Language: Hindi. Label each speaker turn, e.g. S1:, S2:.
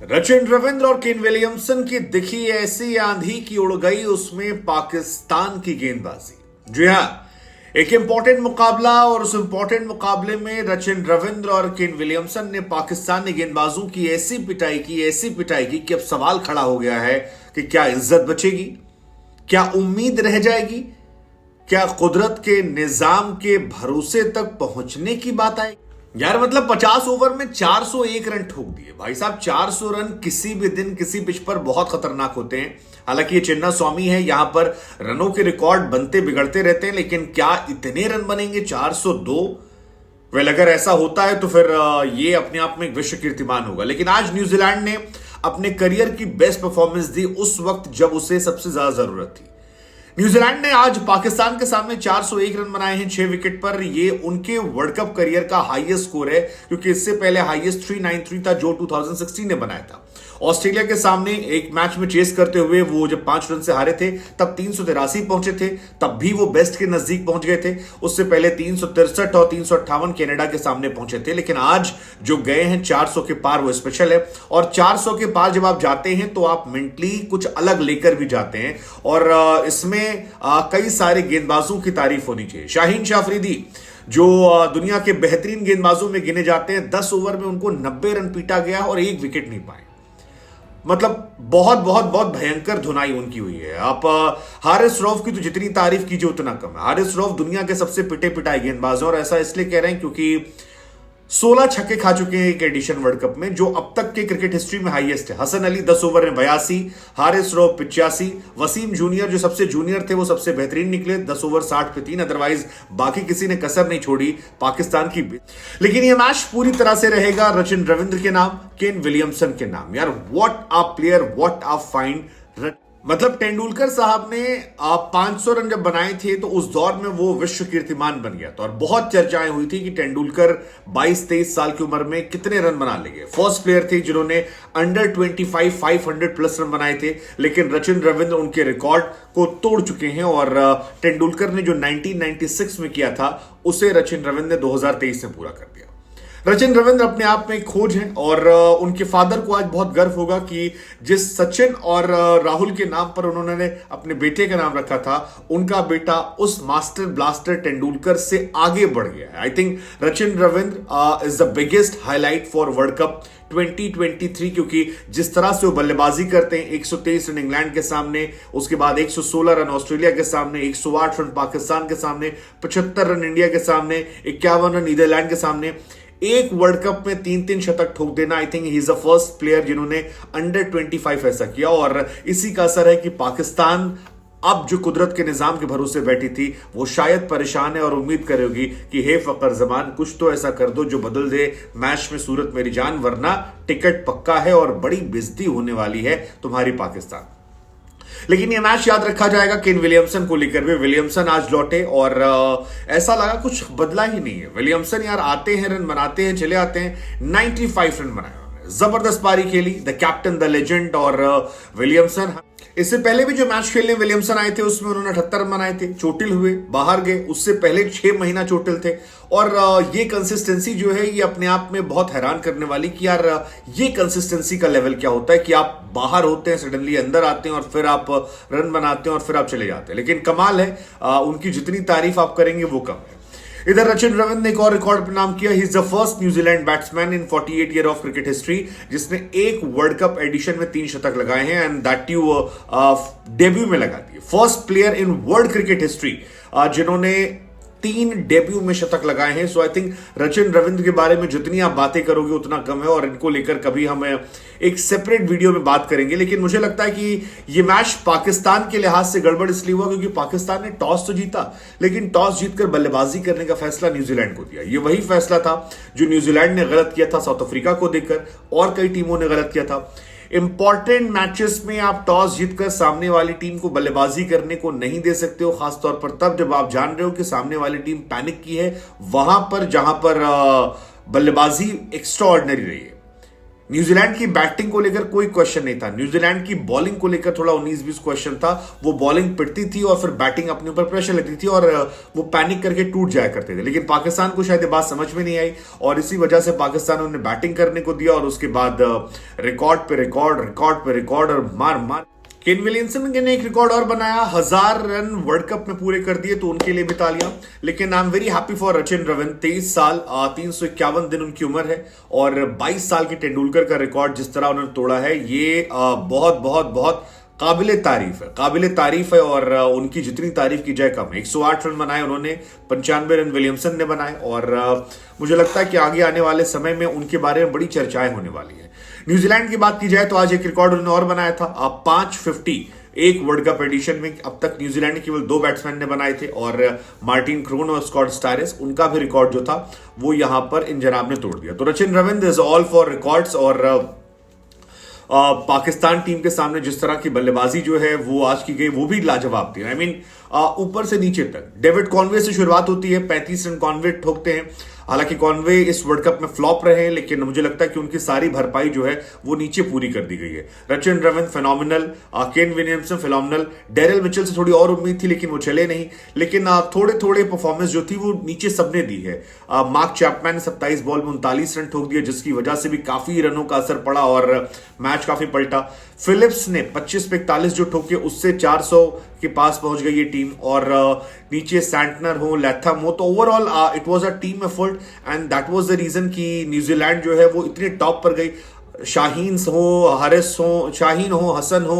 S1: रचिन रविंद्र और केन विलियमसन की दिखी ऐसी आंधी की उड़ गई उसमें पाकिस्तान की गेंदबाजी। जी हां, एक इंपॉर्टेंट मुकाबला और उस इंपॉर्टेंट मुकाबले में रचिन रविंद्र और केन विलियमसन ने पाकिस्तानी गेंदबाजों की ऐसी पिटाई की कि अब सवाल खड़ा हो गया है कि क्या इज्जत बचेगी, क्या उम्मीद रह जाएगी, क्या कुदरत के निजाम के भरोसे तक पहुंचने की बात आएगी। यार मतलब 50 ओवर में 401 रन ठोक दिए भाई साहब। 400 रन किसी भी दिन किसी पिच पर बहुत खतरनाक होते हैं। हालांकि ये चिन्ना स्वामी है, यहां पर रनों के रिकॉर्ड बनते बिगड़ते रहते हैं, लेकिन क्या इतने रन बनेंगे 402? वेल अगर ऐसा होता है तो फिर ये अपने आप में एक विश्व कीर्तिमान होगा। लेकिन आज न्यूजीलैंड ने अपने करियर की बेस्ट परफॉर्मेंस दी उस वक्त जब उसे सबसे ज्यादा जरूरत थी। न्यूजीलैंड ने आज पाकिस्तान के सामने 401 रन बनाए हैं 6 विकेट पर। ये उनके वर्ल्ड कप करियर का हाईएस्ट स्कोर है, क्योंकि इससे पहले हाईएस्ट 393 था जो 2016 ने बनाया था। ऑस्ट्रेलिया के सामने एक मैच में चेस करते हुए वो जब 5 रन से हारे थे तब 383 पहुंचे थे, तब भी वो बेस्ट के नजदीक पहुंच गए थे। उससे पहले 363 और 358 कनाडा के सामने पहुंचे थे। लेकिन आज जो गए हैं 400 के पार, वो स्पेशल है। और 400 के पार जब आप जाते हैं तो आप मेंटली कुछ अलग लेकर भी जाते हैं, और इसमें कई सारे गेंदबाजों की तारीफ होनी चाहिए। शाहीन शाह अफरीदी जो दुनिया के बेहतरीन गेंदबाजों में गिने जाते हैं, 10 ओवर में उनको 90 रन पीटा गया और एक विकेट नहीं पाए। मतलब बहुत बहुत बहुत भयंकर धुनाई उनकी हुई है। आप हारिस रऊफ की तो जितनी तारीफ कीजिए उतना कम है। हारिस रऊफ दुनिया के सबसे पिटे पिटाई गेंदबाज हैं, और ऐसा इसलिए कह रहे हैं क्योंकि 16 छक्के खा चुके हैं एक एडिशन वर्ल्ड कप में, जो अब तक के क्रिकेट हिस्ट्री में हाईएस्ट है। हसन अली 10 ओवर में 82, हारिस रऊफ 85, वसीम जूनियर जो सबसे जूनियर थे वो सबसे बेहतरीन निकले, 10 ओवर 60 पे 3। अदरवाइज बाकी किसी ने कसर नहीं छोड़ी पाकिस्तान की। लेकिन ये मैच पूरी तरह से रहेगा रचिन रविंद्र के नाम, केन विलियमसन के नाम। यार what a player, what a find. मतलब तेंदुलकर साहब ने 500 रन जब बनाए थे तो उस दौर में वो विश्व कीर्तिमान बन गया था, और बहुत चर्चाएं हुई थी कि तेंदुलकर 22-23 साल की उम्र में कितने रन बना लेंगे। फर्स्ट प्लेयर थे जिन्होंने अंडर 25 500 प्लस रन बनाए थे, लेकिन रचिन रविंद्र उनके रिकॉर्ड को तोड़ चुके हैं। और तेंदुलकर ने जो 1996 में किया था उसे रचिन रविंद्र ने 2023 में पूरा कर दिया। रचिन रविंद्र अपने आप में एक खोज है, और उनके फादर को आज बहुत गर्व होगा कि जिस सचिन और राहुल के नाम पर उन्होंने अपने बेटे का नाम रखा था, उनका बेटा उस मास्टर ब्लास्टर तेंदुलकर से आगे बढ़ गया है। I think Rachin Ravindra is the biggest highlight for world cup 2023, क्योंकि जिस तरह से वो बल्लेबाजी करते हैं, 123 रन इंग्लैंड के सामने, उसके बाद 116 रन ऑस्ट्रेलिया के सामने, 108 रन पाकिस्तान के सामने, 75 रन इंडिया के सामने, 51 रन नीदरलैंड के सामने, एक वर्ल्ड कप में 3-3 शतक ठोक देना। I think he is the first player जिन्होंने अंडर 25 ऐसा किया, और इसी का असर है कि पाकिस्तान अब जो कुदरत के निजाम के भरोसे बैठी थी वो शायद परेशान है, और उम्मीद करेगी कि हे फकर जमान कुछ तो ऐसा कर दो जो बदल दे मैच में सूरत मेरी जान, वरना टिकट पक्का है और बड़ी बेइज्जती होने वाली है तुम्हारी पाकिस्तान। लेकिन ये मैच याद रखा जाएगा केन विलियमसन को लेकर भी। विलियमसन आज लौटे और ऐसा लगा कुछ बदला ही नहीं है। विलियमसन यार आते हैं, रन बनाते हैं, चले आते हैं। 95 रन बनाए उन्होंने, जबरदस्त पारी खेली। The captain, the legend. और विलियमसन इससे पहले भी जो मैच खेलने विलियमसन आए थे उसमें उन्होंने 78 रन बनाए थे, चोटिल हुए, बाहर गए। उससे पहले 6 महीना चोटिल थे। और ये कंसिस्टेंसी जो है ये अपने आप में बहुत हैरान करने वाली कि यार ये कंसिस्टेंसी का लेवल क्या होता है कि आप बाहर होते हैं, सडनली अंदर आते हैं और फिर आप रन बनाते हैं और फिर आप चले जाते हैं। लेकिन कमाल है, उनकी जितनी तारीफ आप करेंगे वो कम है। इधर रचिन रविंद्र ने एक और रिकॉर्ड नाम किया। He is the first New Zealand batsman in 48 year of cricket history जिसने एक वर्ल्ड कप एडिशन में 3 शतक लगाए हैं, एंड दैट यू डेब्यू में लगा दिए। First player in world cricket history जिन्होंने 3 डेब्यू में शतक लगाए हैं। सो आई थिंक रचिन रविंद्र के बारे में जितनी आप बातें करोगे उतना कम है, और इनको लेकर कभी हम एक सेपरेट वीडियो में बात करेंगे। लेकिन मुझे लगता है कि ये मैच पाकिस्तान के लिहाज से गड़बड़ इसलिए हुआ क्योंकि पाकिस्तान ने टॉस तो जीता, लेकिन टॉस जीतकर बल्लेबाजी करने का फैसला न्यूजीलैंड को दिया। ये वही फैसला था जो न्यूजीलैंड ने गलत किया था साउथ अफ्रीका को देखकर, और कई टीमों ने गलत किया था। इंपॉर्टेंट मैचेस में आप टॉस जीतकर सामने वाली टीम को बल्लेबाजी करने को नहीं दे सकते हो, खासतौर पर तब जब आप जान रहे हो कि सामने वाली टीम पैनिक की है, वहां पर जहां पर बल्लेबाजी एक्स्ट्रा ऑर्डिनरी रही है। न्यूजीलैंड की बैटिंग को लेकर कोई क्वेश्चन नहीं था, न्यूजीलैंड की बॉलिंग को लेकर थोड़ा 19-20 क्वेश्चन था। वो बॉलिंग पिटती थी और फिर बैटिंग अपने ऊपर प्रेशर लेती थी और वो पैनिक करके टूट जाया करते थे। लेकिन पाकिस्तान को शायद ये बात समझ में नहीं आई और इसी वजह से पाकिस्तान उन्हें बैटिंग करने को दिया और उसके बाद रिकॉर्ड पे रिकॉर्ड और मार मार केन विलियमसन ने एक रिकॉर्ड और बनाया, 1000 रन वर्ल्ड कप में पूरे कर दिए, तो उनके लिए भी तालियां। लेकिन I am very happy for Rachin Ravindra, 23 साल 351 दिन उनकी उम्र है और 22 साल की तेंदुलकर का रिकॉर्ड जिस तरह उन्होंने तोड़ा है, ये बहुत बहुत बहुत काबिले तारीफ है और उनकी जितनी तारीफ की जाए कम है। 108 रन बनाए उन्होंने, 95 रन विलियमसन ने बनाए और मुझे लगता है कि आगे आने वाले समय में उनके बारे में बड़ी चर्चाएं होने वाली है। न्यूजीलैंड की बात की जाए तो आज एक रिकॉर्ड उन्होंने और बनाया था, 550 एक वर्ल्ड कप एडिशन में। अब तक न्यूजीलैंड के केवल 2 बैट्समैन ने बनाए थे और मार्टिन क्रोन और स्कॉट स्टायरिस, उनका भी रिकॉर्ड जो था वो यहां पर इन जनाब ने तोड़ दिया। तो Rachin Ravindra is all for records और पाकिस्तान टीम के सामने जिस तरह की बल्लेबाजी जो है वो आज की गई वो भी लाजवाब थी। आई मीन ऊपर से नीचे तक। डेविड कॉनवे से शुरुआत होती है, 35 रन कॉनवे ठोकते हैं। हालांकि कॉनवे इस वर्ल्ड कप में फ्लॉप रहे हैं, लेकिन मुझे लगता है कि उनकी सारी भरपाई जो है वो नीचे पूरी कर दी गई है। Rachin Ravindra phenomenal, Kane Williamson phenomenal, Daryl Mitchell से थोड़ी और उम्मीद थी लेकिन वो चले नहीं। लेकिन थोड़े थोड़े परफॉर्मेंस जो थी वो नीचे सबने दी है। मार्क चैपमैन ने 27 बॉल में 39 रन ठोक दिए, जिसकी वजह से भी काफी रनों का असर पड़ा और मैच काफी पलटा। फिलिप्स ने 25 पे 41 जो ठोके, उससे 400 के पास पहुंच गई ये टीम और नीचे सैंटनर हो, लैथम हो, तो overall it was a team effort and that was the reason कि न्यूजीलैंड जो है वो इतने टॉप पर गई। शाहीन हो, हसन हो,